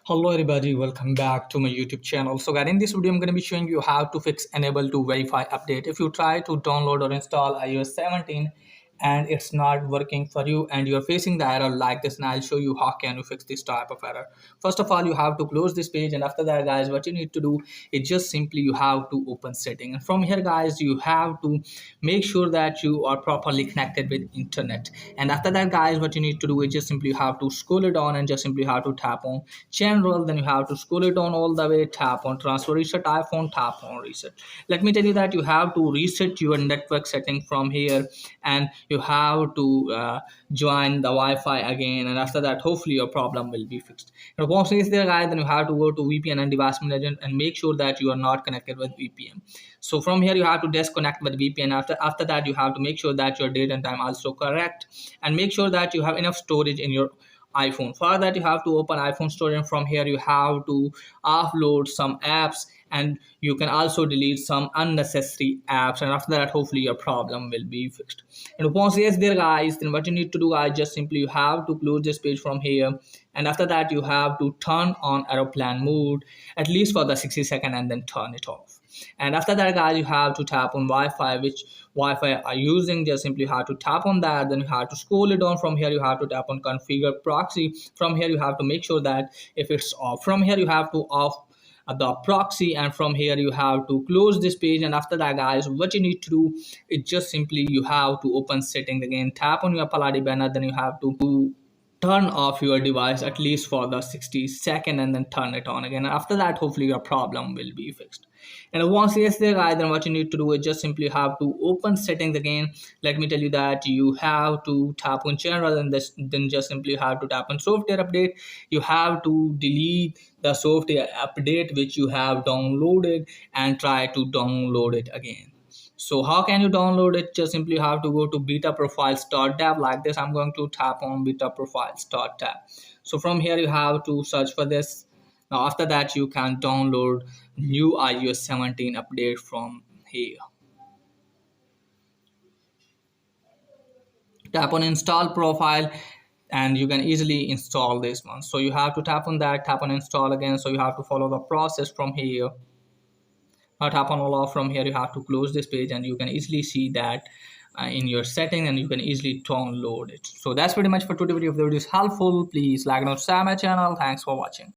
Hello everybody, welcome back to my YouTube channel. So guys, in this video I'm going to be showing you how to fix enable to verify update. If you try to download or install iOS 17 and it's not working for you and you're facing the error like this, and I'll show you how can you fix this type of error. First of all, you have to close this page, and after that guys, what you need to do is just simply you have to open setting, and from here guys you have to make sure that you are properly connected with internet. And after that guys, what you need to do is just simply you have to scroll it on and just simply have to tap on general, then you have to scroll it down all the way, tap on transfer reset iPhone, tap on reset. Let me tell you that you have to reset your network setting from here, and you have to join the Wi-Fi again, and after that hopefully your problem will be fixed. And once it's there guys, then you have to go to VPN and device manager and make sure that you are not connected with VPN. So from here you have to disconnect with VPN. After that you have to make sure that your date and time also correct, and make sure that you have enough storage in your iPhone. For that you have to open iPhone store, and from here you have to offload some apps, and you can also delete some unnecessary apps, and after that hopefully your problem will be fixed. And once yes there guys, then what you need to do guys, just simply you have to close this page from here, and after that you have to turn on aeroplane mode at least for the 60 seconds and then turn it off. And after that guys, you have to tap on Wi-Fi, which Wi-Fi are using. Just simply have to tap on that, then you have to scroll it down. From here you have to tap on configure proxy. From here you have to make sure that if it's off, from here you have to off the proxy, and from here you have to close this page. And after that guys, what you need to do is just simply you have to open settings again, tap on your Paladi banner, then you have to turn off your device at least for the 60 seconds and then turn it on again. After that hopefully your problem will be fixed. And once it's there guys, then what you need to do is just simply have to open settings again. Let me tell you that you have to tap on general, and then just simply have to tap on software update. You have to delete the software update which you have downloaded and try to download it again. So how can you download it? Just simply have to go to beta profiles.tab like this. I'm going to tap on beta profiles.tab. So from here you have to search for this. Now after that you can download new iOS 17 update from here. Tap on install profile and you can easily install this one. So you have to tap on that, tap on install again. So you have to follow the process from here. Now tap on all off. From here you have to close this page, and you can easily see that in your setting, and you can easily download it. So that's pretty much for today video. If the video is helpful, please like and subscribe my channel. Thanks for watching.